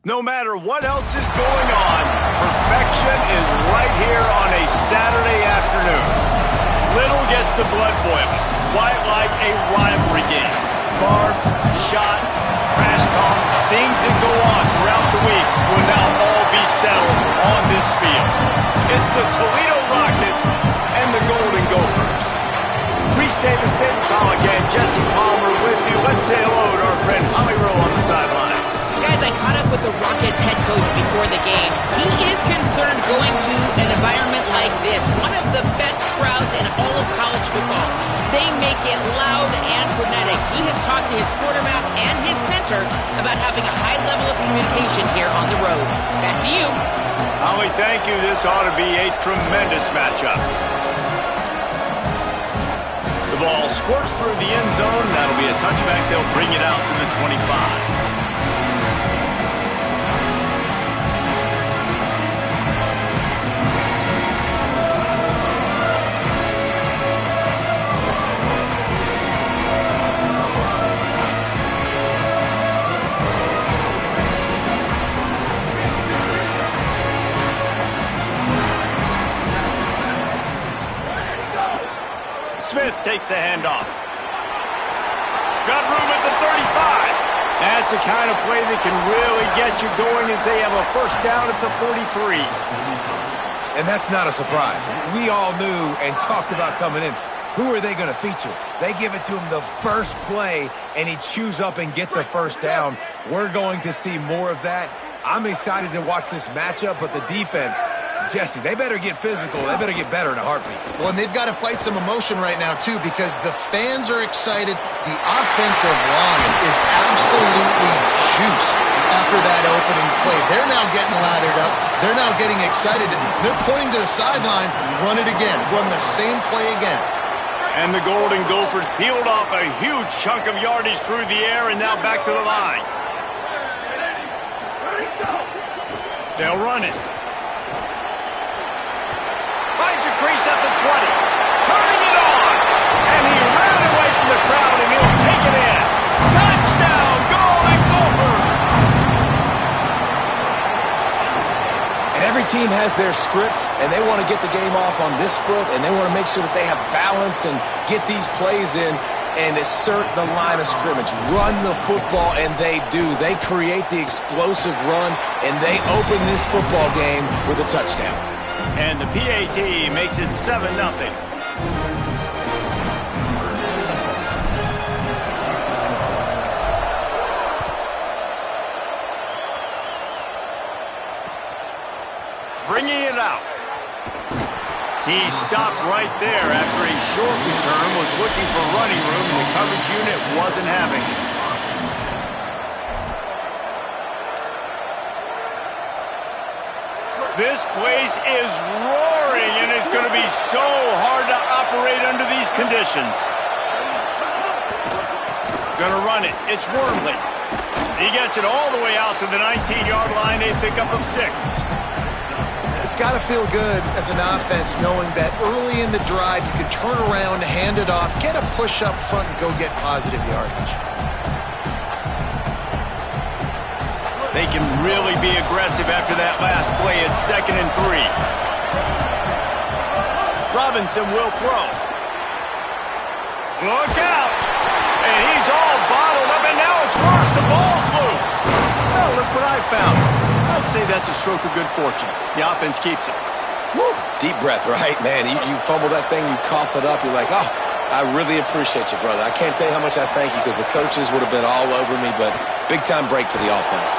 No matter what else is going on, perfection is right here on a Saturday afternoon. Little gets the blood boiling, quite like a rivalry game. Barbs, shots, trash talk, things that go on throughout the week will now all be settled on this field. It's the Toledo Rockets and the Golden Gophers. Reese Davis, David Powell again, Jesse Palmer with you. Let's say hello to our friend Holly Rowe on the sideline. Guys, I caught up with the Rockets head coach before the game. He is concerned going to an environment like this, one of the best crowds in all of college football. They make it loud and frenetic. He has talked to his quarterback and his center about having a high level of communication here on the road. Back to you. Holly, thank you. This ought to be a tremendous matchup. The ball squirts through the end zone. That'll be a touchback. They'll bring it out to the 25. Smith takes the handoff. Got room at the 35. That's the kind of play that can really get you going as they have a first down at the 43. And that's not a surprise. We all knew and talked about coming in. Who are they going to feature? They give it to him the first play, and he chews up and gets a first down. We're going to see more of that. I'm excited to watch this matchup, but the defense, Jesse, they better get physical. They better get better in a heartbeat. Well, and they've got to fight some emotion right now, too, because the fans are excited. The offensive line is absolutely juiced after that opening play. They're now getting lathered up. They're now getting excited. They're pointing to the sideline. Run it again. Run the same play again. And the Golden Gophers peeled off a huge chunk of yardage through the air and now back to the line. They'll run it. Finds a crease at the 20. Turning it on. And he ran away from the crowd, and he'll take it in. Touchdown, Golden Gophers! And every team has their script, and they want to get the game off on this foot, and they want to make sure that they have balance and get these plays in and assert the line of scrimmage. Run the football, and they do. They create the explosive run, and they open this football game with a touchdown. And the PAT makes it 7-0. Bringing it out. He stopped right there after a short return, was looking for running room, and the coverage unit wasn't having it. This place is roaring, and it's going to be so hard to operate under these conditions. Going to run it. It's Wormley. He gets it all the way out to the 19-yard line, a pickup of 6. It's got to feel good as an offense knowing that early in the drive you can turn around, hand it off, get a push up front, and go get positive yardage. They can really be aggressive after that last play at 2nd and 3. Robinson will throw. Look out! And he's all bottled up, and now it's worse. The ball's loose. Well, look what I found. I'd say that's a stroke of good fortune. The offense keeps it. Woo. Deep breath, right, man? You fumble that thing, you cough it up, you're like, oh, I really appreciate you, brother. I can't tell you how much I thank you because the coaches would have been all over me, but big-time break for the offense.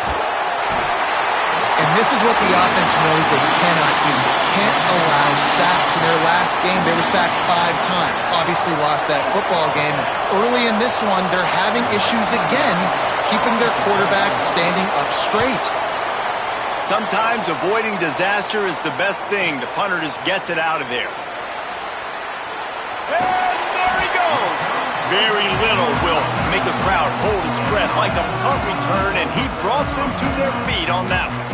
And this is what the offense knows they cannot do. They can't allow sacks. In their last game, they were sacked 5 times. Obviously lost that football game. Early in this one, they're having issues again, keeping their quarterback standing up straight. Sometimes avoiding disaster is the best thing. The punter just gets it out of there. And there he goes. Very little will make a crowd hold its breath like a punt return, and he brought them to their feet on that one.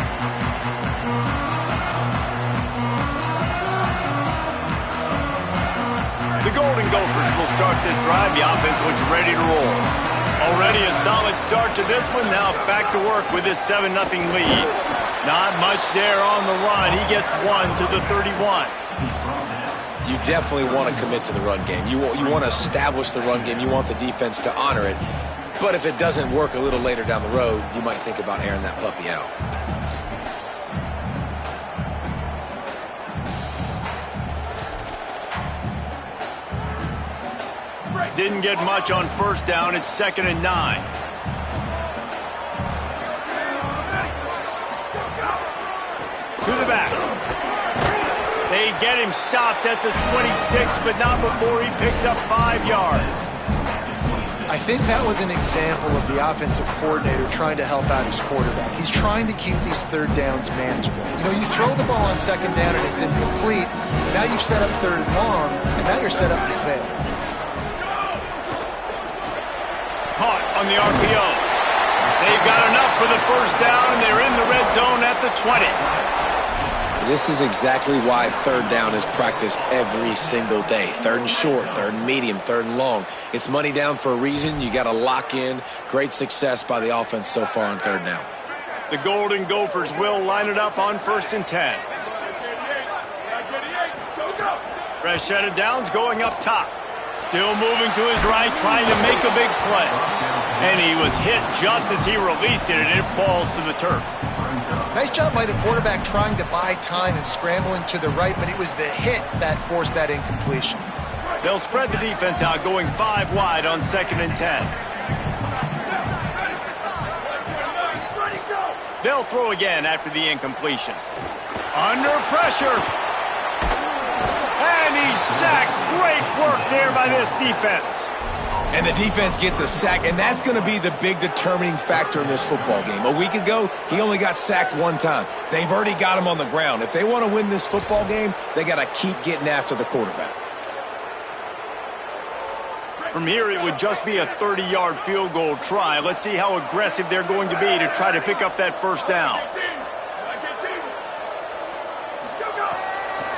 The Golden Gophers will start this drive. The offense looks ready to roll. Already a solid start to this one. Now back to work with this 7-0 lead. Not much there on the run. He gets 1 to the 31. You definitely want to commit to the run game. You want to establish the run game. You want the defense to honor it. But if it doesn't work a little later down the road, you might think about airing that puppy out. Didn't get much on first down. It's 2nd and 9. To the back. They get him stopped at the 26, but not before he picks up 5 yards. I think that was an example of the offensive coordinator trying to help out his quarterback. He's trying to keep these third downs manageable. You know, you throw the ball on 2nd down and it's incomplete. Now you've set up 3rd and long, and now you're set up to fail. Caught on the RPO. They've got enough for the first down, and they're in the red zone at the 20. This is exactly why 3rd down is practiced every single day. 3rd and short, 3rd and medium, 3rd and long. It's money down for a reason. You got to lock in. Great success by the offense so far on 3rd down. The Golden Gophers will line it up on 1st and 10. Fresh set of downs going up top. Still moving to his right, trying to make a big play. And he was hit just as he released it, and it falls to the turf. Nice job by the quarterback trying to buy time and scrambling to the right, but it was the hit that forced that incompletion. They'll spread the defense out, going 5 wide on 2nd and 10. They'll throw again after the incompletion. Under pressure. And he's sacked. Great work there by this defense. And the defense gets a sack, and that's going to be the big determining factor in this football game. A week ago, he only got sacked 1 time. They've already got him on the ground. If they want to win this football game, they got to keep getting after the quarterback. From here, it would just be a 30-yard field goal try. Let's see how aggressive they're going to be to try to pick up that first down.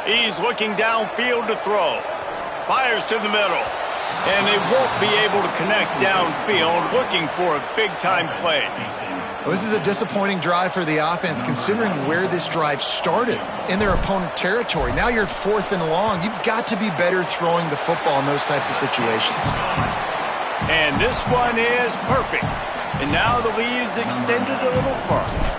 He's looking downfield to throw. Fires to the middle. And they won't be able to connect downfield, looking for a big-time play. Well, this is a disappointing drive for the offense, considering where this drive started, in their opponent territory. Now you're 4th and long. You've got to be better throwing the football in those types of situations. And this one is perfect. And now the lead is extended a little further.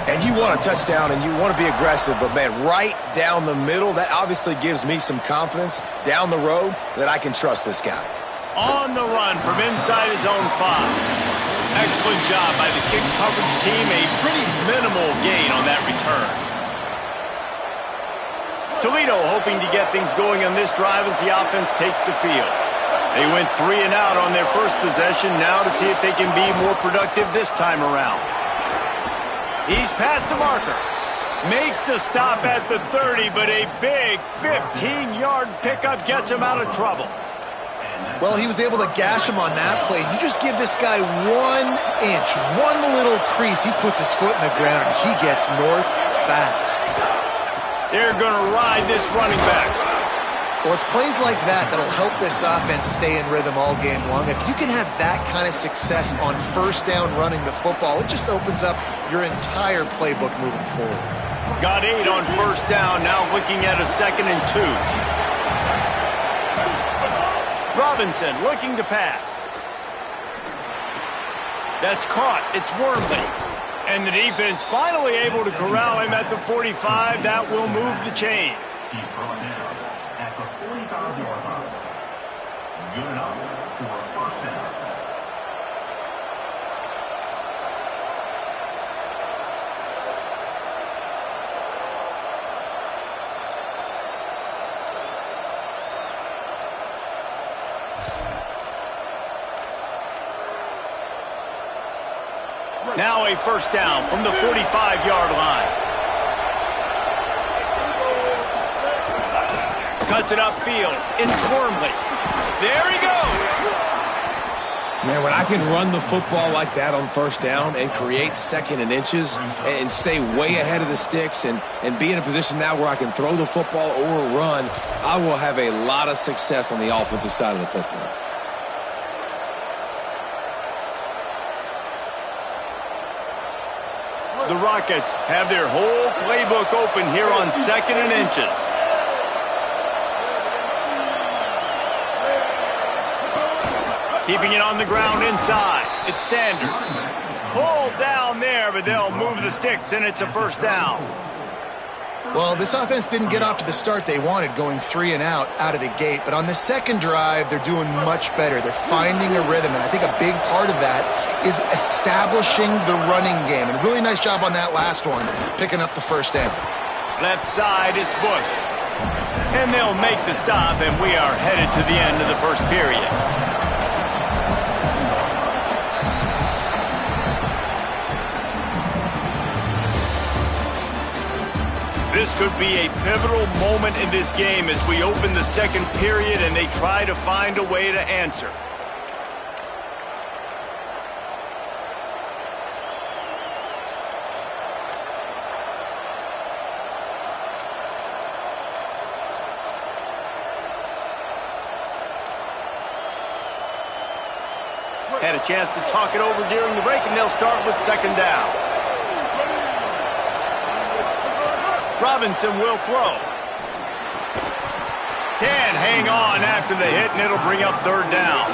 And you want a touchdown, and you want to be aggressive, but, man, right down the middle, that obviously gives me some confidence down the road that I can trust this guy. On the run from inside his own 5. Excellent job by the kick coverage team. A pretty minimal gain on that return. Toledo hoping to get things going on this drive as the offense takes the field. They went 3 and out on their first possession, now to see if they can be more productive this time around. He's past the marker. Makes the stop at the 30, but a big 15-yard pickup gets him out of trouble. Well, he was able to gash him on that play. You just give this guy 1 inch, one little crease. He puts his foot in the ground, and he gets north fast. They're going to ride this running back. Well, it's plays like that that'll help this offense stay in rhythm all game long. If you can have that kind of success on first down running the football, it just opens up your entire playbook moving forward. Got 8 on first down, now looking at a 2nd and 2. Robinson looking to pass. That's caught. It's Wormley. And the defense finally able to corral him at the 45. That will move the chains. He's brought down at the 45-yard line. Good enough for a first down. Now a first down from the 45-yard line. Cuts it upfield. It's Wormley. There he goes. Man, when I can run the football like that on first down and create 2nd and inches and stay way ahead of the sticks and be in a position now where I can throw the football or run, I will have a lot of success on the offensive side of the football. The Rockets have their whole playbook open here on 2nd and inches. Keeping it on the ground inside. It's Sanders. Pulled down there, but they'll move the sticks, and it's a first down. Well, this offense didn't get off to the start they wanted, going 3 and out of the gate. But on the second drive, they're doing much better. They're finding a rhythm, and I think a big part of that is establishing the running game. And really nice job on that last one, picking up the first down. Left side is Bush. And they'll make the stop, and we are headed to the end of the first period. This could be a pivotal moment in this game as we open the second period and they try to find a way to answer. Had a chance to talk it over during the break, and they'll start with second down. Robinson will throw. Can hang on after the hit, and it'll bring up third down.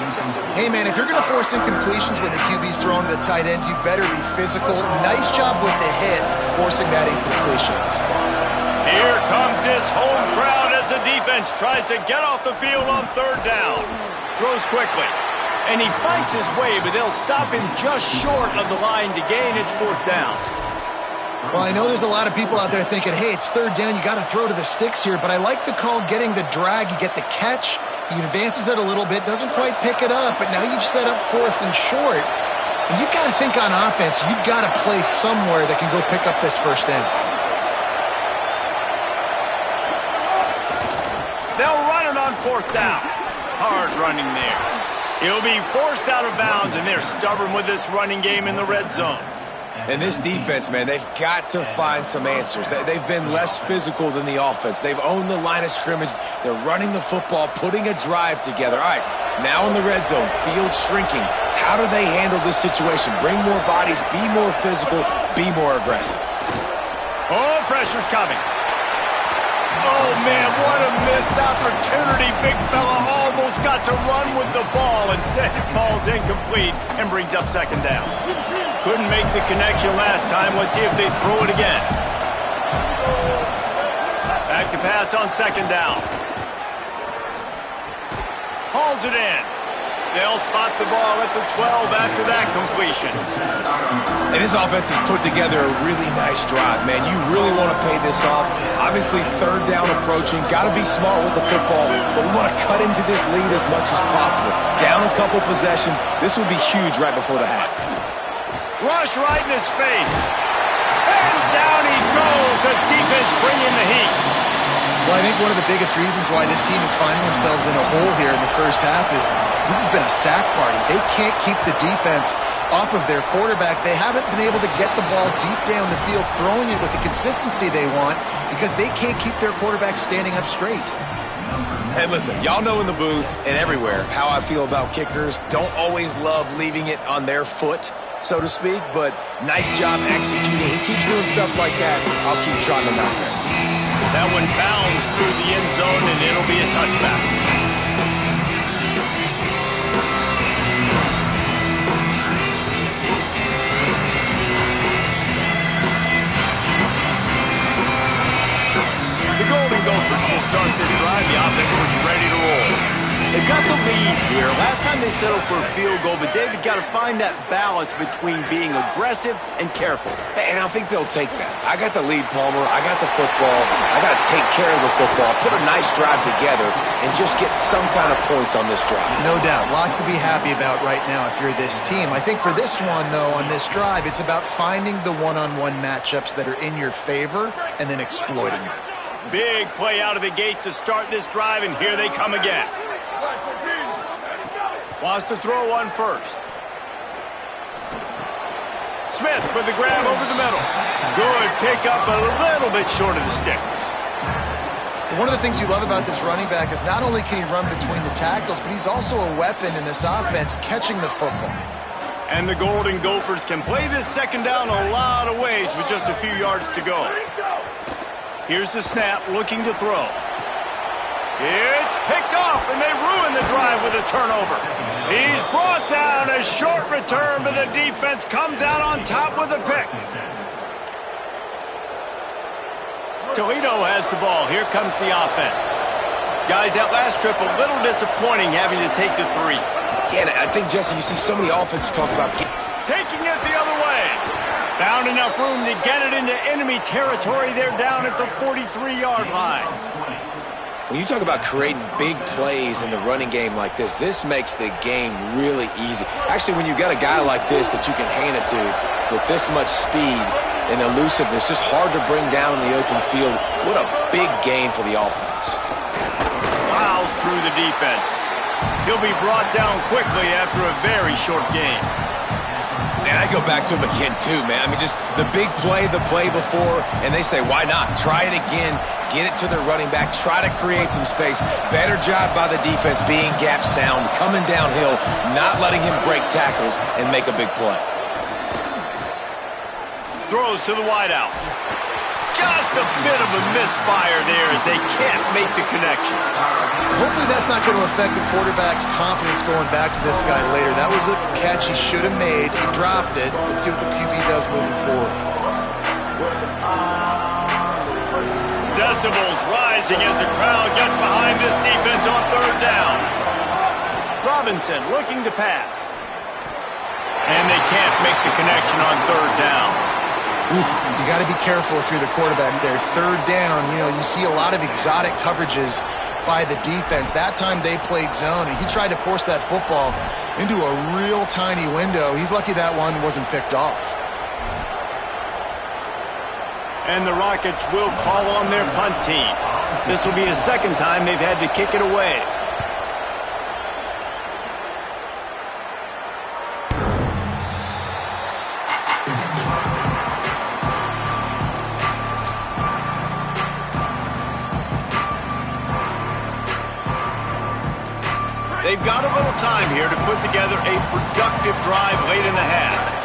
Hey, man, if you're going to force incompletions when the QB's throwing to the tight end, you better be physical. Nice job with the hit, forcing that incompletion. Here comes this home crowd as the defense tries to get off the field on third down. Throws quickly, and he fights his way, but they'll stop him just short of the line to gain. It's fourth down. Well, I know there's a lot of people out there thinking, hey, it's third down, you got to throw to the sticks here, but I like the call getting the drag. You get the catch, he advances it a little bit, doesn't quite pick it up, but now you've set up fourth and short. And you've got to think on offense, you've got to play somewhere that can go pick up this first down. They'll run it on fourth down. Hard running there. He'll be forced out of bounds, and they're stubborn with this running game in the red zone. And this defense, man, they've got to find some answers. They've been less physical than the offense. They've owned the line of scrimmage. They're running the football, putting a drive together. All right, now in the red zone, field shrinking. How do they handle this situation? Bring more bodies, be more physical, be more aggressive. Oh, pressure's coming. Oh, man, what a missed opportunity. Big fella almost got to run with the ball. Instead, it falls incomplete and brings up second down. Couldn't make the connection last time. Let's see if they throw it again. Back to pass on second down. Hauls it in. They'll spot the ball at the 12 after that completion. And this offense has put together a really nice drive, man. You really want to pay this off. Obviously, third down approaching. Got to be smart with the football, but we want to cut into this lead as much as possible. Down a couple possessions. This would be huge right before the half. Rush right in his face. And down he goes. The defense bringing the heat. Well, I think one of the biggest reasons why this team is finding themselves in a hole here in the first half is this has been a sack party. They can't keep the defense off of their quarterback. They haven't been able to get the ball deep down the field, throwing it with the consistency they want because they can't keep their quarterback standing up straight. Hey, listen, y'all know in the booth and everywhere how I feel about kickers. Don't always love leaving it on their foot, so to speak, but nice job executing. He keeps doing stuff like that. I'll keep trotting him out there. That one bounds through the end zone, and it'll be a touchback. The Golden Gophers will start this drive. The offense was ready to roll. They've got the lead here. Last time they settled for a field goal, but David got to find that balance between being aggressive and careful. And I think they'll take that. I got the lead, Palmer. I got the football. I got to take care of the football, put a nice drive together, and just get some kind of points on this drive. No doubt. Lots to be happy about right now if you're this team. I think for this one, though, on this drive, it's about finding the one-on-one matchups that are in your favor and then exploiting them. Big play out of the gate to start this drive, and here they come again. Wants to throw one first. Smith with the grab over the middle. Good pickup, a little bit short of the sticks. One of the things you love about this running back is not only can he run between the tackles, but he's also a weapon in this offense catching the football. And the Golden Gophers can play this second down a lot of ways with just a few yards to go. Here's the snap, looking to throw. It's picked off, and they ruin the drive with a turnover. He's brought down. A short return, but the defense comes out on top with a pick. Toledo has the ball. Here comes the offense. Guys, that last trip, a little disappointing having to take the 3. Yeah, I think, Jesse, you see so many offenses talk about Taking it the other way. Found enough room to get it into enemy territory. They're down at the 43-yard line. When you talk about creating big plays in the running game like this makes the game really easy. Actually, when you've got a guy like this that you can hand it to with this much speed and elusiveness, just hard to bring down in the open field. What a big game for the offense. Plows through the defense. He'll be brought down quickly after a very short game. And I go back to him again, too, man. I mean, just the big play, the play before, and they say, why not? Try it again. Get it to the running back. Try to create some space. Better job by the defense being gap sound, coming downhill, not letting him break tackles and make a big play. Throws to the wideout. Just a bit of a misfire there as they can't make the connection. Hopefully that's not going to affect the quarterback's confidence going back to this guy later. That was a catch he should have made. He dropped it. Let's see what the QB does moving forward. Decibels rising as the crowd gets behind this defense on third down. Robinson looking to pass. And they can't make the connection on third down. Oof, you got to be careful if you're the quarterback there. Third down, you see a lot of exotic coverages by the defense. That time they played zone, and he tried to force that football into a real tiny window. He's lucky that one wasn't picked off. And the Rockets will call on their punt team. This will be the second time they've had to kick it away. They've got a little time here to put together a productive drive late in the half.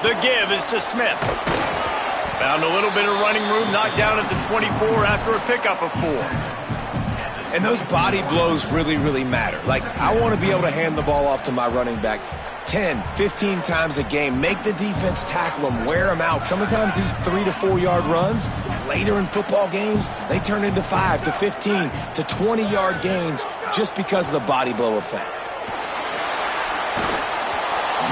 The give is to Smith. Found a little bit of running room, knocked down at the 24 after a pickup of 4. And those body blows really, really matter. Like, I want to be able to hand the ball off to my running back 10, 15 times a game. Make the defense tackle them, wear them out. Sometimes these 3 to 4 yard runs, later in football games, they turn into 5 to 15 to 20 yard gains just because of the body blow effect.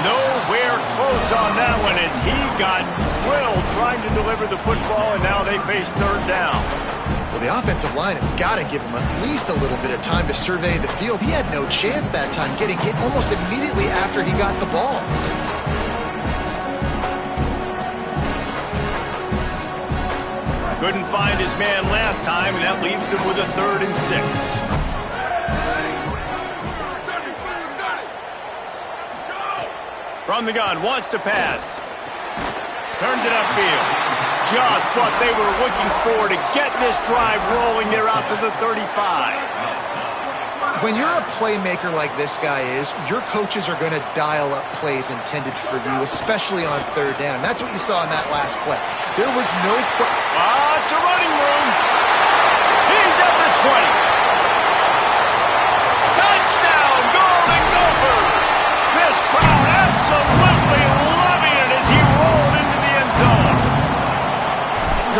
Nowhere close on that one as he got drilled trying to deliver the football, and now they face third down. Well, the offensive line has got to give him at least a little bit of time to survey the field. He had no chance that time, getting hit almost immediately after he got the ball. Couldn't find his man last time, and that leaves him with a 3rd and 6. From the gun, wants to pass. Turns it upfield. Just what they were looking for to get this drive rolling. They're out to the 35. When you're a playmaker like this guy is, your coaches are going to dial up plays intended for you, especially on third down. That's what you saw in that last play. There was no it's a running room. He's at the 20. Touchdown, Golden Gophers. This crowd absolutely loving it as he rolled into the end zone.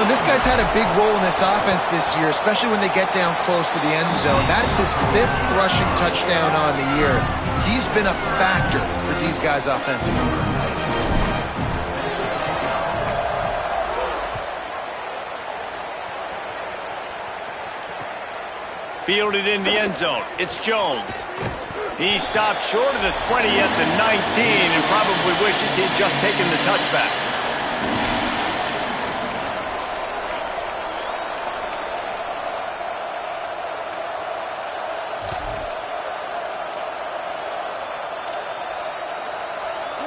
This guy's had a big role in this offense this year, especially when they get down close to the end zone. That's his 5th rushing touchdown on the year. He's been a factor for these guys offensively. Fielded in the end zone. It's Jones. He stopped short of the 20 at the 19 and probably wishes he'd just taken the touchback.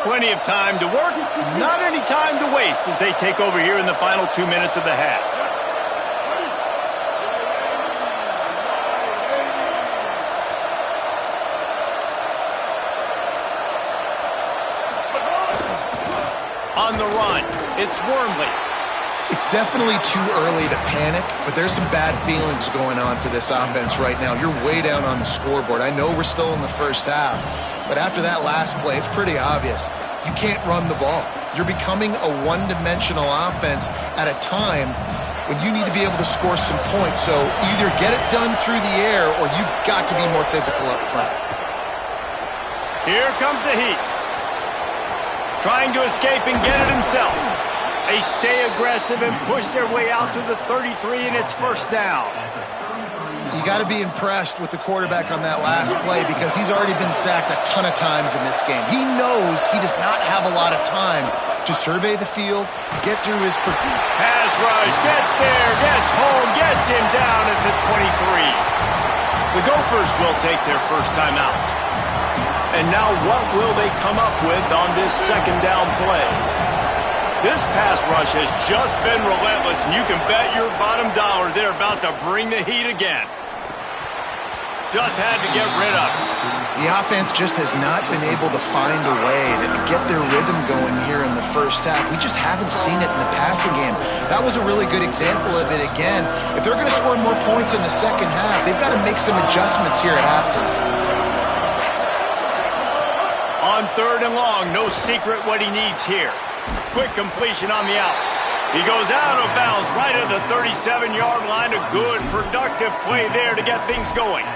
Plenty of time to work, not any time to waste as they take over here in the final 2 minutes of the half. on the run. It's Wormley. It's definitely too early to panic, but there's some bad feelings going on for this offense right now. You're way down on the scoreboard. I know we're still in the first half, but after that last play, it's pretty obvious. You can't run the ball. You're becoming a one-dimensional offense at a time when you need to be able to score some points. So either get it done through the air or you've got to be more physical up front. Here comes the heat. Trying to escape and get it himself. They stay aggressive and push their way out to the 33, and it's first down. You got to be impressed with the quarterback on that last play because he's already been sacked a ton of times in this game. He knows he does not have a lot of time to survey the field, get through his... Pass rush, gets there, gets home, gets him down at the 23. The Gophers will take their first time out. And now what will they come up with on this second down play? This pass rush has just been relentless, and you can bet your bottom dollar they're about to bring the heat again. Just had to get rid of it. The offense just has not been able to find a way to get their rhythm going here in the first half. We just haven't seen it in the passing game. That was a really good example of it again. If they're going to score more points in the second half, they've got to make some adjustments here at halftime. On third and long, no secret what he needs here. Quick completion on the out. He goes out of bounds right at the 37-yard line. A good, productive play there to get things going.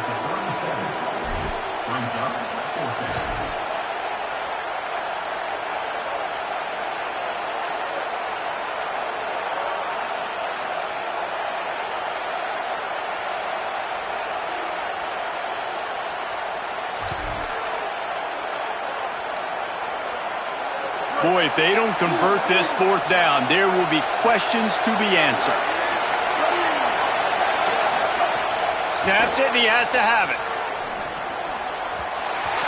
Boy, if they don't convert this fourth down, there will be questions to be answered. Snaps it, and he has to have it.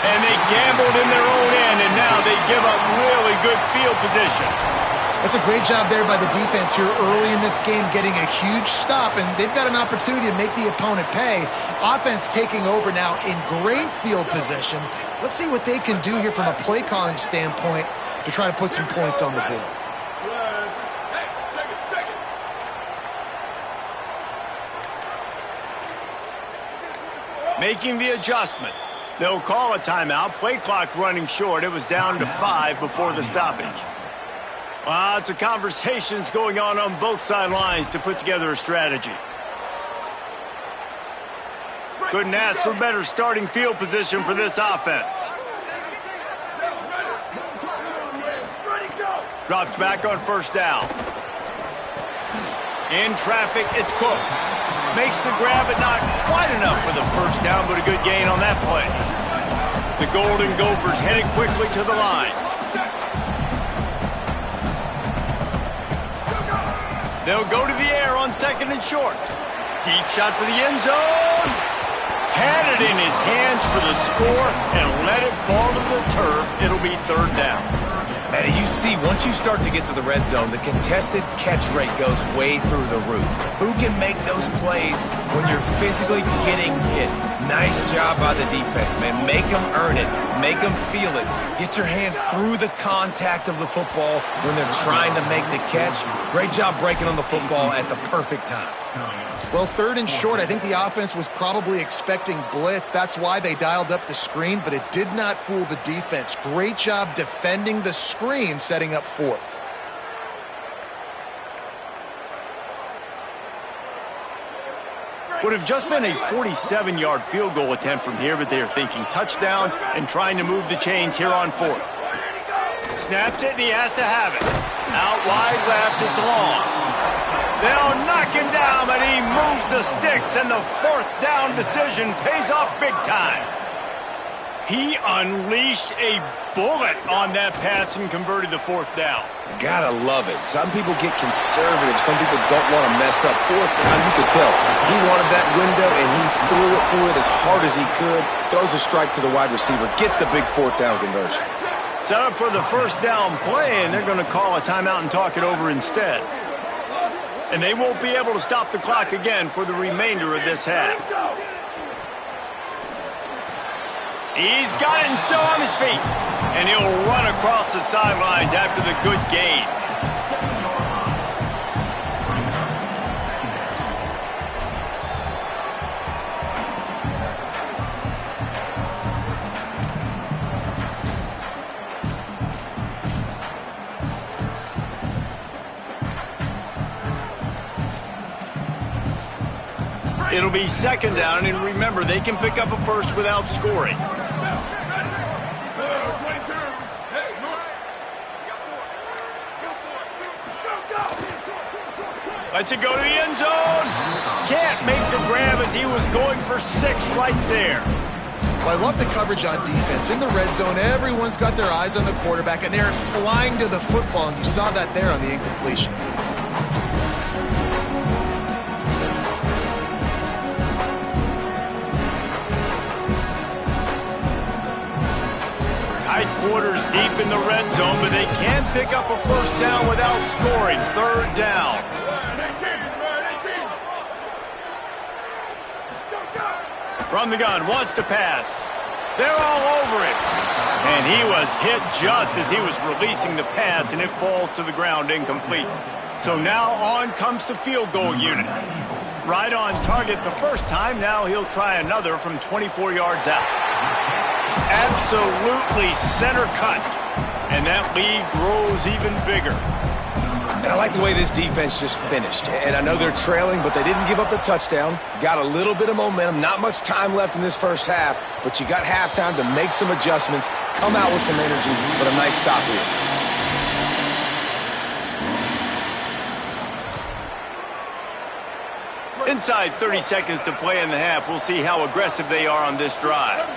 And they gambled in their own end, and now they give up really good field position. That's a great job there by the defense here early in this game, getting a huge stop, and they've got an opportunity to make the opponent pay. Offense taking over now in great field position. Let's see what they can do here from a play calling standpoint to try to put some points on the board. Making the adjustment. They'll call a timeout. Play clock running short. It was down to 5 before the stoppage. Lots of conversations going on both sidelines to put together a strategy. Couldn't ask for better starting field position for this offense. Drops back on first down. In traffic, it's Cook. Makes the grab, but not quite enough for the first down, but a good gain on that play. The Golden Gophers headed quickly to the line. They'll go to the air on second and short. Deep shot for the end zone. Had it in his hands for the score and let it fall to the turf. It'll be third down. And you see, once you start to get to the red zone, the contested catch rate goes way through the roof. Who can make those plays when you're physically getting hit? Nice job by the defense, man. Make them earn it. Make them feel it. Get your hands through the contact of the football when they're trying to make the catch. Great job breaking on the football at the perfect time. Well, third and short, I think the offense was probably expecting blitz. That's why they dialed up the screen, but it did not fool the defense. Great job defending the screen, setting up fourth. Would have just been a 47-yard field goal attempt from here, but they are thinking touchdowns and trying to move the chains here on fourth. Snaps it, and he has to have it. Out wide left, it's long. They'll knock him down, but he moves the sticks, and the fourth down decision pays off big time. He unleashed a bullet on that pass and converted the fourth down. Gotta love it. Some people get conservative. Some people don't want to mess up. Fourth down, you could tell. He wanted that window, and he threw it as hard as he could. Throws a strike to the wide receiver. Gets the big fourth down conversion. Set up for the first down play, and they're going to call a timeout and talk it over instead. And they won't be able to stop the clock again for the remainder of this half. He's got it and still on his feet. And he'll run across the sidelines after the good gain. It'll be second down, and remember, they can pick up a first without scoring. Lets it go to the end zone. Can't make the grab as he was going for 6 right there. Well, I love the coverage on defense. In the red zone, everyone's got their eyes on the quarterback, and they're flying to the football, and you saw that there on the incompletion. Tight quarters deep in the red zone, but they can pick up a first down without scoring. Third down. From the gun, wants to pass. They're all over him. And he was hit just as he was releasing the pass, and it falls to the ground incomplete. So now on comes the field goal unit. Right on target the first time. Now he'll try another from 24 yards out. Absolutely center cut. And that lead grows even bigger. And I like the way this defense just finished. And I know they're trailing, but they didn't give up the touchdown. Got a little bit of momentum. Not much time left in this first half, but you got halftime to make some adjustments, come out with some energy, but a nice stop here. Inside 30 seconds to play in the half. We'll see how aggressive they are on this drive.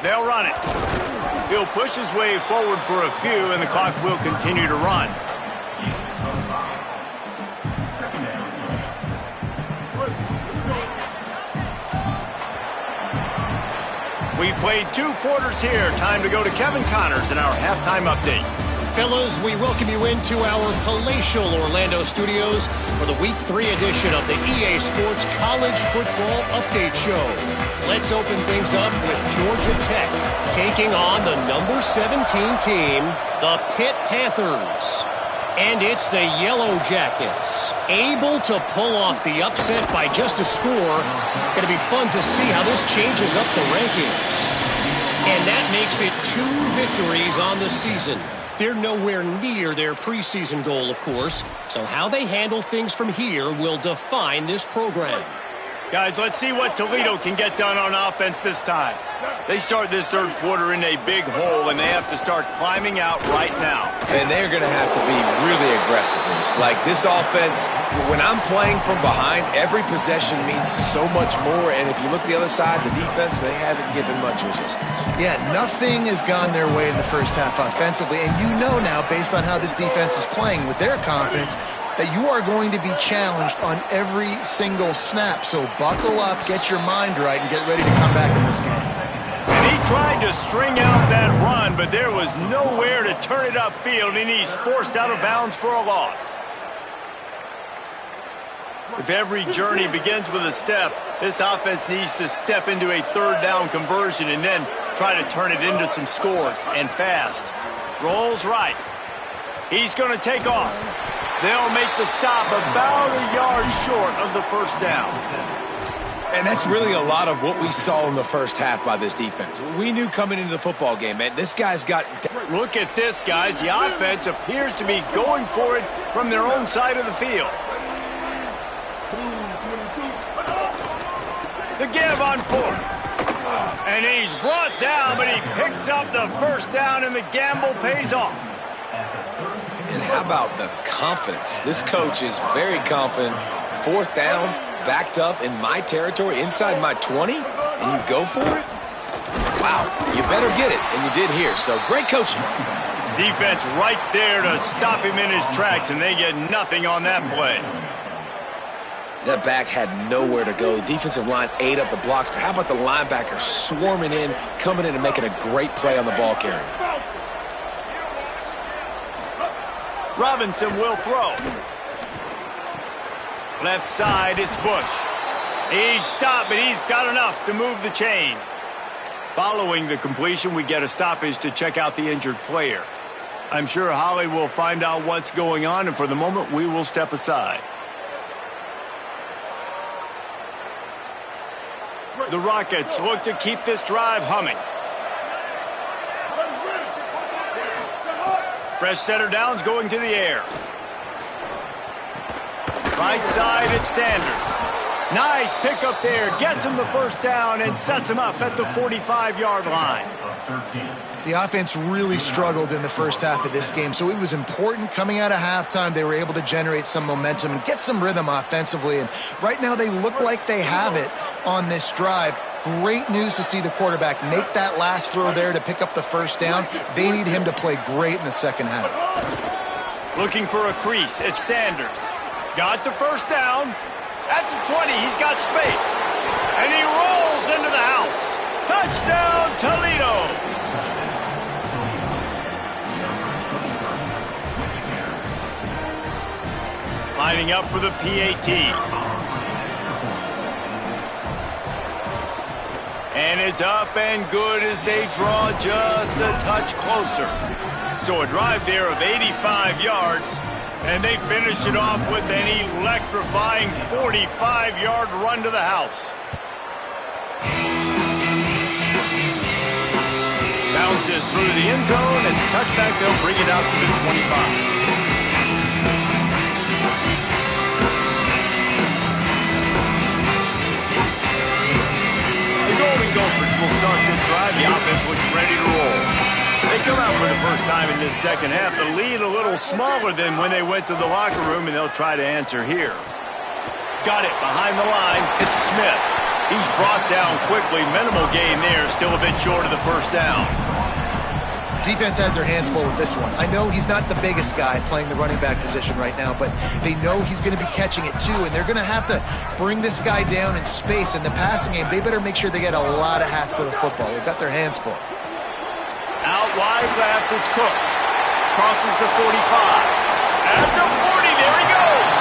They'll run it. He'll push his way forward for a few, and the clock will continue to run. We've played 2 quarters here. Time to go to Kevin Connors in our halftime update. Fellas, we welcome you into our palatial Orlando studios for the Week 3 edition of the EA Sports College Football Update Show. Let's open things up with Georgia Tech taking on the number 17 team, the Pitt Panthers. And it's the Yellow Jackets, able to pull off the upset by just a score. Going to be fun to see how this changes up the rankings. And that makes it 2 victories on the season. They're nowhere near their preseason goal, of course. So how they handle things from here will define this program. Guys, let's see what Toledo can get done on offense this time. They start this third quarter in a big hole, and they have to start climbing out right now. And they're going to have to be really aggressive. Like this offense, when I'm playing from behind, every possession means so much more. And if you look the other side, the defense, they haven't given much resistance. Yeah, nothing has gone their way in the first half offensively. And you know now, based on how this defense is playing with their confidence, that you are going to be challenged on every single snap. So buckle up, get your mind right, and get ready to come back in this game. And he tried to string out that run, but there was nowhere to turn it upfield, and he's forced out of bounds for a loss. If every journey begins with a step, this offense needs to step into a third down conversion and then try to turn it into some scores, and fast. Rolls right. He's going to take off. They'll make the stop about a yard short of the first down. And that's really a lot of what we saw in the first half by this defense. We knew coming into the football game, man, this guy's got... Look at this, guys. The offense appears to be going for it from their own side of the field. The give on 4th. And he's brought down, but he picks up the first down, and the gamble pays off. And how about the confidence? This coach is very confident. 4th down, backed up in my territory, inside my 20, and you go for it? Wow, you better get it, and you did here. So great coaching. Defense right there to stop him in his tracks, and they get nothing on that play. That back had nowhere to go. The defensive line ate up the blocks, but how about the linebacker swarming in, coming in and making a great play on the ball carrier? Robinson will throw. Left side, it's Bush. He's stopped, but he's got enough to move the chain. Following the completion, we get a stoppage to check out the injured player. I'm sure Holly will find out what's going on, and for the moment, we will step aside. The Rockets look to keep this drive humming. Fresh setter downs going to the air. Right side, it's Sanders. Nice pickup there. Gets him the first down and sets him up at the 45-yard line. The offense really struggled in the first half of this game, so it was important coming out of halftime. They were able to generate some momentum and get some rhythm offensively, and right now they look like they have it on this drive. Great news to see the quarterback make that last throw there to pick up the first down. They need him to play great in the second half. Looking for a crease, it's Sanders. Got the first down. At the 20, he's got space. And he rolls into the house. Touchdown, Toledo! Lining up for the PAT. And it's up and good as they draw just a touch closer. So a drive there of 85 yards, and they finish it off with an electrifying 45-yard run to the house. Bounces through the end zone, and touchback, they'll bring it out to the 25. Golden Gophers will start this drive. The offense looks ready to roll. They come out for the first time in this second half. The lead a little smaller than when they went to the locker room, and they'll try to answer here. Got it behind the line. It's Smith. He's brought down quickly. Minimal gain there. Still a bit short of the first down. Defense has their hands full with this one. I know he's not the biggest guy playing the running back position right now, but they know he's going to be catching it too, and they're going to have to bring this guy down in space. In the passing game, they better make sure they get a lot of hats to the football. They've got their hands full. Out wide left, it's Cook. Crosses the 45. At the 40, there he goes.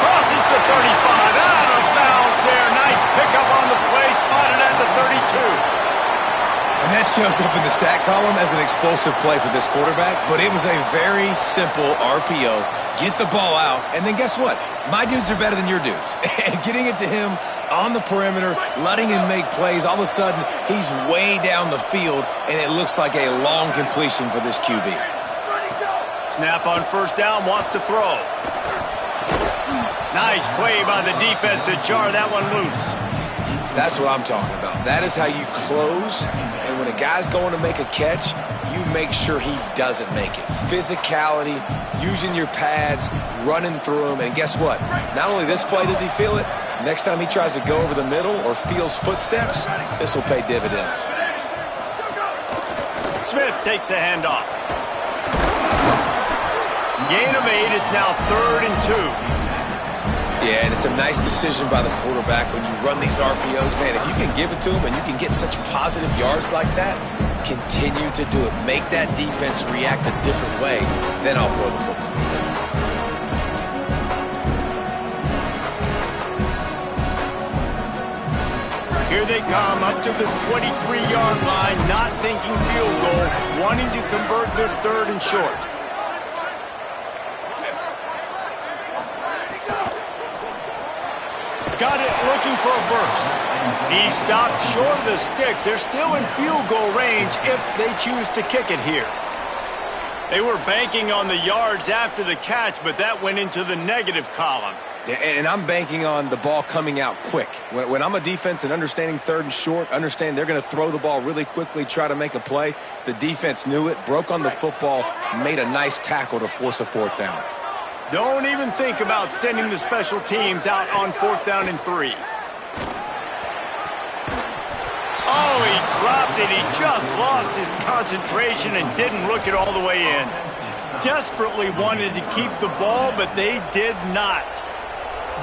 Crosses the 35. Out of bounds there. Nice pickup on the play. Spotted at the 32. And that shows up in the stat column as an explosive play for this quarterback, but it was a very simple RPO. Get the ball out, and then guess what? My dudes are better than your dudes. And getting it to him on the perimeter, letting him make plays, all of a sudden, he's way down the field, and it looks like a long completion for this QB. Snap on first down, wants to throw. Nice play by the defense to jar that one loose. That's what I'm talking about. That is how you close. And when a guy's going to make a catch, you make sure he doesn't make it. Physicality, using your pads, running through them. And guess what? Not only this play does he feel it, next time he tries to go over the middle or feels footsteps, this will pay dividends. Smith takes the handoff. Gain of 8 is now 3rd and 2. Yeah, and it's a nice decision by the quarterback when you run these RPOs. Man, if you can give it to him and you can get such positive yards like that, continue to do it. Make that defense react a different way, then I'll throw the football. Here they come up to the 23-yard line, not thinking field goal, wanting to convert this 3rd and short. Got it, looking for a burst. He stopped short of the sticks. They're still in field goal range if they choose to kick it here. They were banking on the yards after the catch, but that went into the negative column. And I'm banking on the ball coming out quick. When I'm a defense and understanding 3rd and short, understand they're going to throw the ball really quickly, try to make a play. The defense knew it, broke on the football, made a nice tackle to force a 4th down. Don't even think about sending the special teams out on 4th down and 3. Oh, he dropped it. He just lost his concentration and didn't look it all the way in. Desperately wanted to keep the ball, but they did not.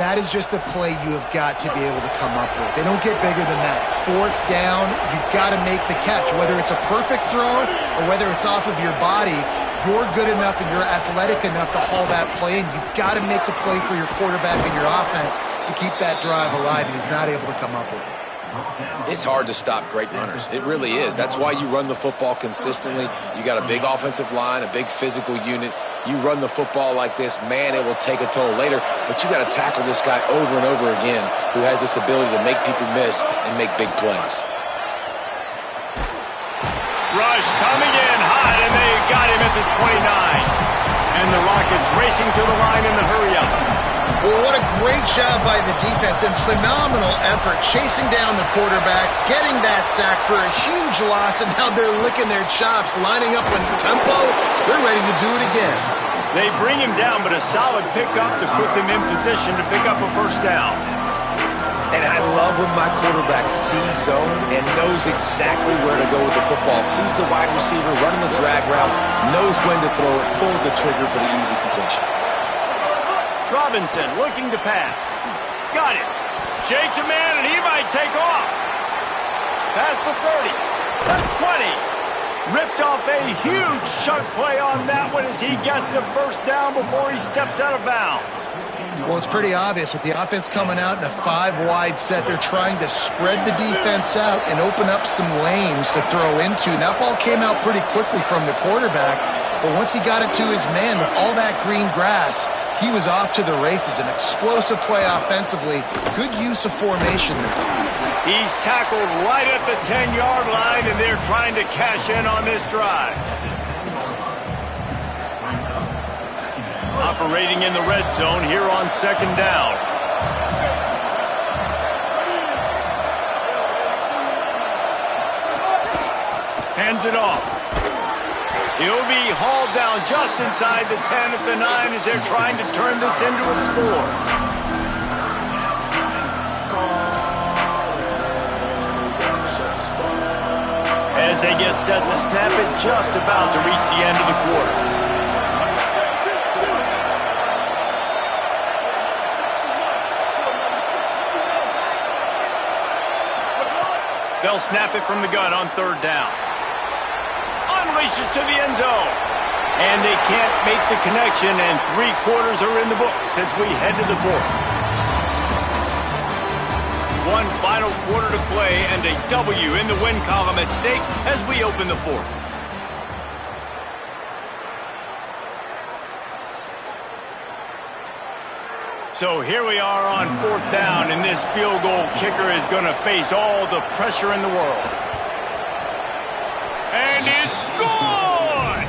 That is just a play you have got to be able to come up with. They don't get bigger than that. 4th down, you've got to make the catch. Whether it's a perfect throw or whether it's off of your body, you're good enough and you're athletic enough to haul that play, and you've got to make the play for your quarterback and your offense to keep that drive alive, and he's not able to come up with it. It's hard to stop great runners. It really is. That's why you run the football consistently. You got a big offensive line, a big physical unit. You run the football like this, man, it will take a toll later. But you got to tackle this guy over and over again who has this ability to make people miss and make big plays. Rush coming in hot, and they got him at the 29. And the Rockets racing to the line in the hurry-up. Well, what a great job by the defense and phenomenal effort chasing down the quarterback, getting that sack for a huge loss, and now they're licking their chops, lining up in tempo. They're ready to do it again. They bring him down, but a solid pickup to put them in position to pick up a first down. And I love when my quarterback sees zone and knows exactly where to go with the football. Sees the wide receiver running the drag route, knows when to throw it, pulls the trigger for the easy completion. Robinson looking to pass. Got it. Shakes a man, and he might take off. Past the 30. The 20. Ripped off a huge chunk play on that one as he gets the first down before he steps out of bounds. Well, it's pretty obvious with the offense coming out in a 5-wide set. They're trying to spread the defense out and open up some lanes to throw into. That ball came out pretty quickly from the quarterback, but once he got it to his man with all that green grass, he was off to the races. An explosive play offensively. Good use of formation there. He's tackled right at the 10-yard line, and they're trying to cash in on this drive. Operating in the red zone here on second down. Hands it off. He'll be hauled down just inside the 10 at the 9 as they're trying to turn this into a score. As they get set to snap it, just about to reach the end of the quarter. They'll snap it from the gun on third down. Unleashes to the end zone. And they can't make the connection, and 3 quarters are in the books as we head to the fourth. One final quarter to play, and a W in the win column at stake as we open the fourth. So here we are on fourth down, and this field goal kicker is going to face all the pressure in the world. And it's good!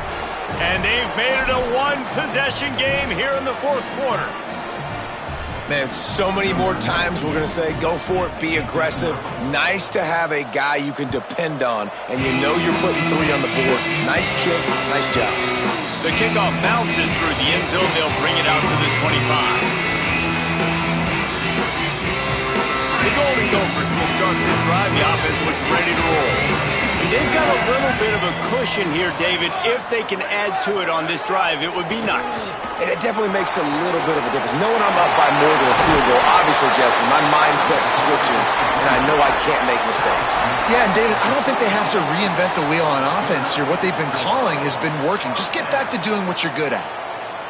And they've made it a one-possession game here in the fourth quarter. Man, so many more times we're going to say, go for it, be aggressive. Nice to have a guy you can depend on, and you know you're putting 3 on the board. Nice kick, nice job. The kickoff bounces through the end zone. They'll bring it out to the 25. The Golden Gophers will start this drive. The offense looks ready to roll. They've got a little bit of a cushion here, David. If they can add to it on this drive, it would be nice. And it definitely makes a little bit of a difference. Knowing I'm up by more than a field goal, obviously, Jesse, my mindset switches, and I know I can't make mistakes. Yeah, and David, I don't think they have to reinvent the wheel on offense here. What they've been calling has been working. Just get back to doing what you're good at.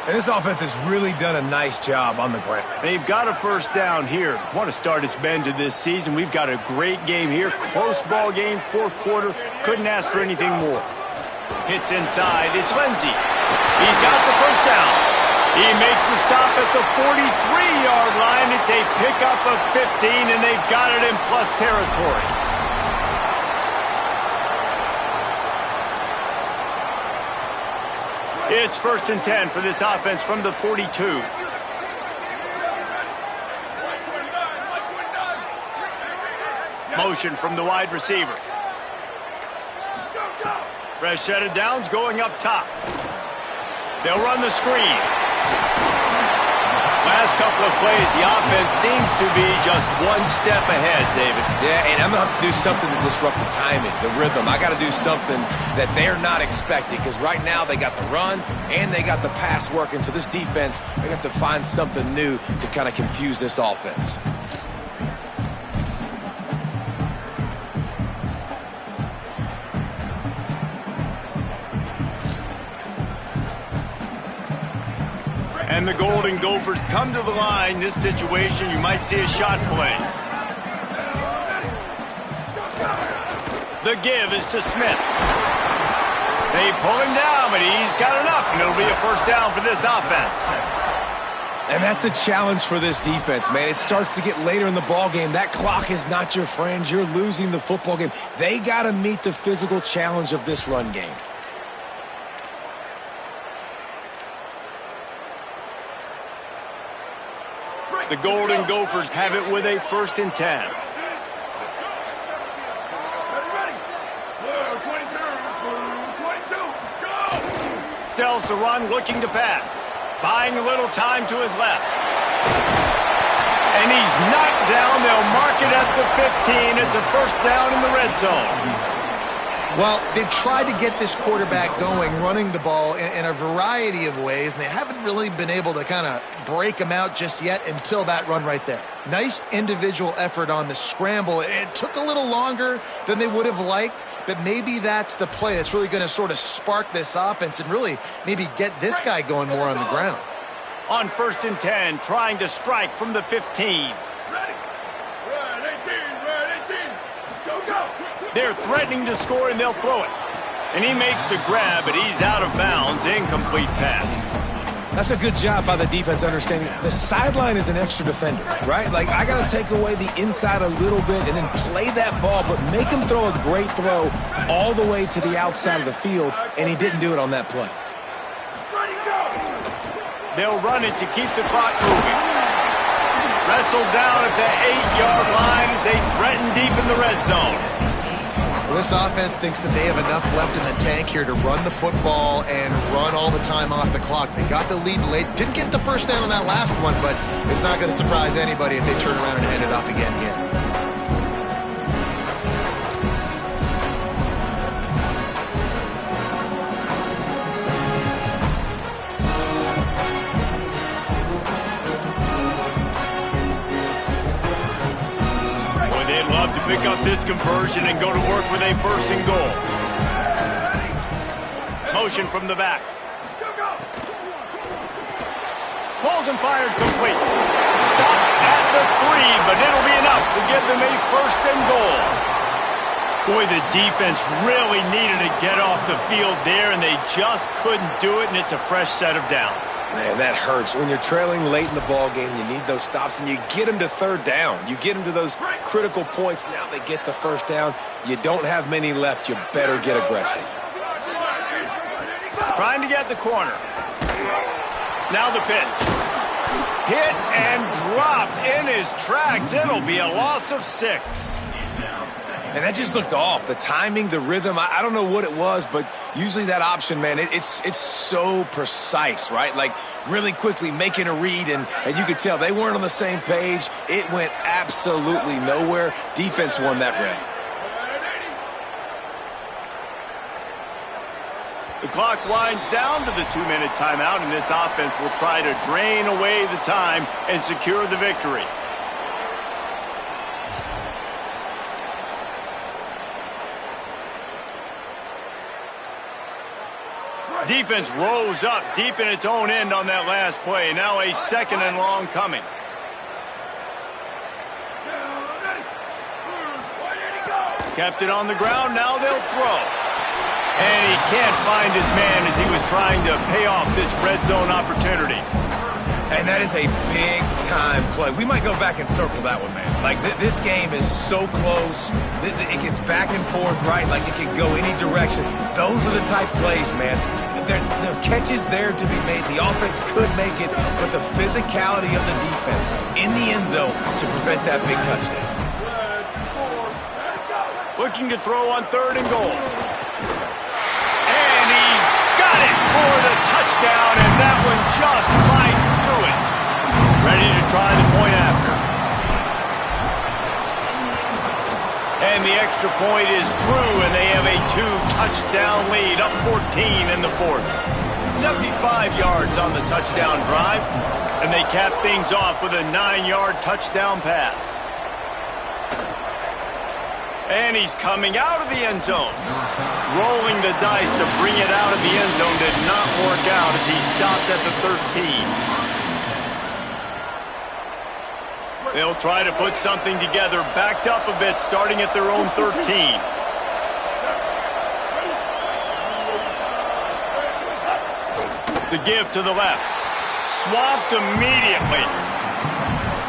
And this offense has really done a nice job on the ground. They've got a first down here. Want to start its bend to this season. We've got a great game here. Close ball game, fourth quarter. Couldn't ask for anything more. Hits inside. It's Lindsey. He's got the first down. He makes the stop at the 43-yard line. It's a pickup of 15, and they've got it in plus territory. It's 1st and 10 for this offense from the 42. Motion from the wide receiver. Fresh set of downs going up top. They'll run the screen. Last couple of plays, the offense seems to be just one step ahead, David. Yeah, and I'm going to have to do something to disrupt the timing, the rhythm. I got to do something that they're not expecting, because right now they got the run and they got the pass working. So this defense, they have to find something new to kind of confuse this offense. And the Golden Gophers come to the line. This situation, you might see a shot play. The give is to Smith. They pull him down, but he's got enough, and it'll be a first down for this offense. And that's the challenge for this defense, man. It starts to get later in the ball game. That clock is not your friend. You're losing the football game. They got to meet the physical challenge of this run game. The Golden Gophers have it with a 1st and 10. Sells to run, looking to pass. Buying a little time to his left. And he's knocked down. They'll mark it at the 15. It's a first down in the red zone. Well, they've tried to get this quarterback going, running the ball in a variety of ways, and they haven't really been able to kind of break him out just yet until that run right there. Nice individual effort on the scramble. It took a little longer than they would have liked, but maybe that's the play that's really going to sort of spark this offense and really maybe get this guy going more on the ground. On 1st and 10, trying to strike from the 15. They're threatening to score, and they'll throw it. And he makes the grab, but he's out of bounds. Incomplete pass. That's a good job by the defense understanding the sideline is an extra defender, right? Like, I got to take away the inside a little bit and then play that ball, but make him throw a great throw all the way to the outside of the field, and he didn't do it on that play. They'll run it to keep the clock moving. Wrestled down at the 8-yard line as they threaten deep in the red zone. Well, this offense thinks that they have enough left in the tank here to run the football and run all the time off the clock. They got the lead late. Didn't get the first down on that last one, but it's not going to surprise anybody if they turn around and hand it off again here. Love to pick up this conversion and go to work with a 1st and goal. Motion from the back. Pulls and fired complete. Stop at the 3, but it'll be enough to give them a 1st and goal. Boy, the defense really needed to get off the field there, and they just couldn't do it, and it's a fresh set of downs. Man, that hurts. When you're trailing late in the ball game, you need those stops, and you get them to 3rd down. You get them to those critical points. Now they get the 1st down. You don't have many left. You better get aggressive. Trying to get the corner. Now the pitch. Hit and dropped in his tracks. It'll be a loss of 6. And that just looked off. The timing, the rhythm, I don't know what it was, but usually that option, man, it's so precise, right? Like really quickly making a read, and you could tell they weren't on the same page. It went absolutely nowhere. Defense won that rep. The clock winds down to the 2-minute timeout, and this offense will try to drain away the time and secure the victory. Defense rose up deep in its own end on that last play. Now a 2nd and long coming. Kept it on the ground. Now they'll throw. And he can't find his man as he was trying to pay off this red zone opportunity. And that is a big-time play. We might go back and circle that one, man. Like, this game is so close. It gets back and forth, right? Like, it can go any direction. Those are the type plays, man. The catch is there to be made. The offense could make it, but the physicality of the defense in the end zone to prevent that big touchdown. Looking to throw on 3rd and goal. And he's got it for the touchdown, and that one just might do it. Ready to try the point after. And the extra point is true, and they have a 2-touchdown lead, up 14 in the 4th. 75 yards on the touchdown drive, and they cap things off with a 9-yard touchdown pass. And he's coming out of the end zone. Rolling the dice to bring it out of the end zone did not work out as he stopped at the 13. They'll try to put something together, backed up a bit, starting at their own 13. The give to the left. Swamped immediately.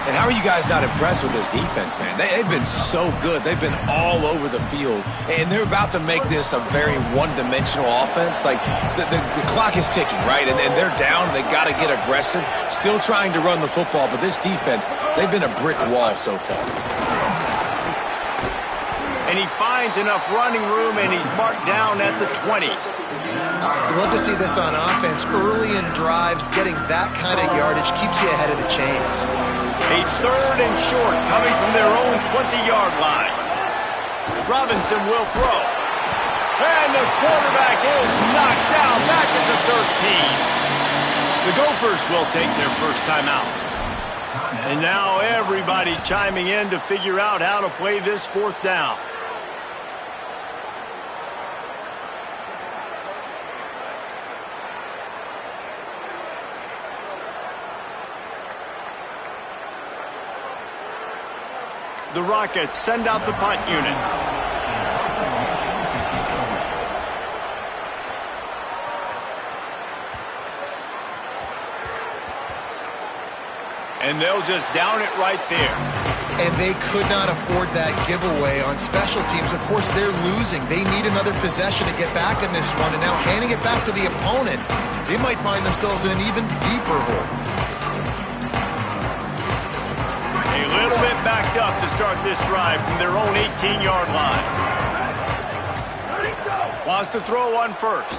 And how are you guys not impressed with this defense, man? They've been so good. They've been all over the field. And they're about to make this a very one-dimensional offense. Like, the clock is ticking, right? And they're down. They got to get aggressive. Still trying to run the football. But this defense, they've been a brick wall so far. And he finds enough running room, and he's marked down at the 20. You love to see this on offense. Early in drives, getting that kind of yardage keeps you ahead of the chains. A 3rd and short coming from their own 20-yard line. Robinson will throw. And the quarterback is knocked down back at the 13. The Gophers will take their first timeout. And now everybody's chiming in to figure out how to play this 4th down. The Rockets send out the punt unit. And they'll just down it right there. And they could not afford that giveaway on special teams. Of course, they're losing. They need another possession to get back in this one. And now handing it back to the opponent, they might find themselves in an even deeper hole. A little bit backed up to start this drive from their own 18-yard line. Wants to throw one first.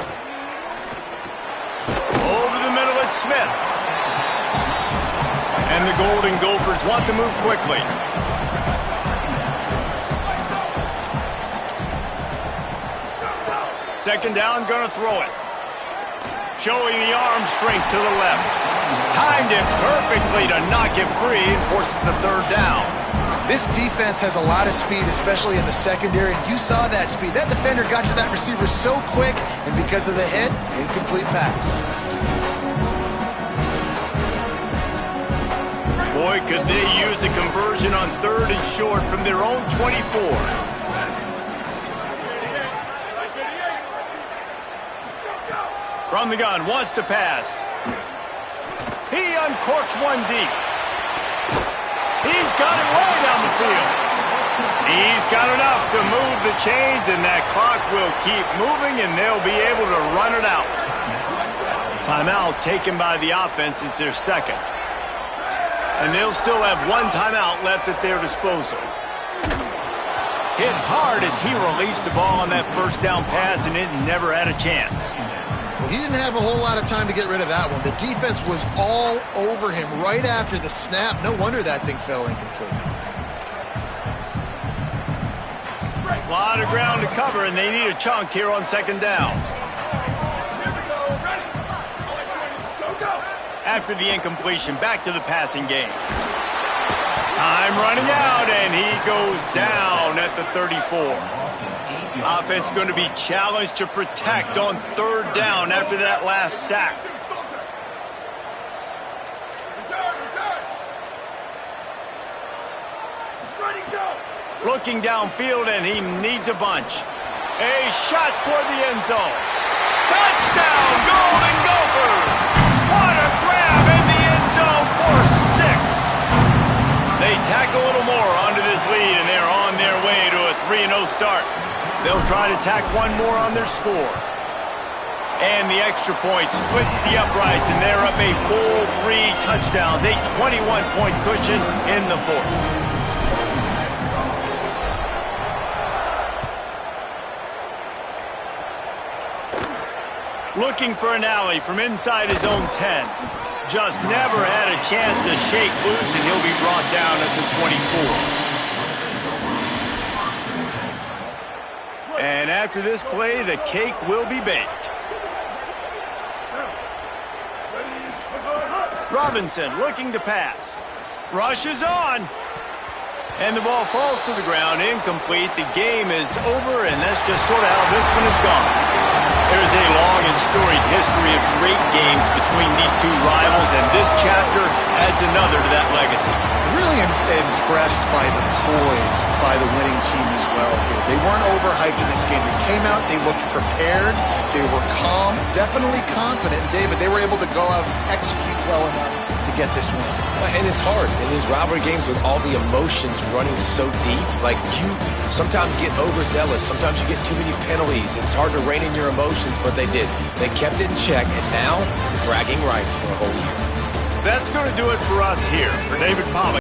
Over the middle, it's Smith. And the Golden Gophers want to move quickly. Second down, gonna throw it. Showing the arm strength to the left. Timed it perfectly to knock it free and forces the 3rd down. This defense has a lot of speed, especially in the secondary, and you saw that speed. That defender got to that receiver so quick, and because of the hit, incomplete pass. Boy, could they use a conversion on 3rd and short from their own 24. From the gun, wants to pass. He uncorks one deep. He's got it way down the field. He's got enough to move the chains, and that clock will keep moving, and they'll be able to run it out. Timeout taken by the offense is their second. And they'll still have one timeout left at their disposal. Hit hard as he released the ball on that first down pass, and it never had a chance. Well, he didn't have a whole lot of time to get rid of that one. The defense was all over him right after the snap. No wonder that thing fell incomplete. A lot of ground to cover, and they need a chunk here on second down. After the incompletion, back to the passing game. Time running out, and he goes down at the 34. Offense going to be challenged to protect on 3rd down after that last sack. Looking downfield, and he needs a bunch. A shot toward the end zone. Touchdown, Golden Gophers! What a grab in the end zone for 6. They tack a little more onto this lead, and they're on their way to a 3-0 start. They'll try to tack one more on their score. And the extra point splits the uprights, and they're up a full 3 touchdowns, a 21-point cushion in the 4th. Looking for an alley from inside his own 10. Just never had a chance to shake loose, and he'll be brought down at the 24. And after this play, the cake will be baked. Robinson looking to pass. Rush is on. And the ball falls to the ground, incomplete. The game is over, and that's just sort of how this one has gone. There's a long and storied history of great games between these two rivals, and this chapter adds another to that legacy. Really impressed by the poise by the winning team as well here. They weren't overhyped in this game. They came out, they looked prepared, they were calm, calm, definitely confident. And David, they were able to go out and execute well enough to get this win. And it's hard in these rivalry games with all the emotions running so deep. Like, you sometimes get overzealous. Sometimes you get too many penalties. It's hard to rein in your emotions, but they did. They kept it in check, and now bragging rights for a whole year. That's going to do it for us here. For David Palmer.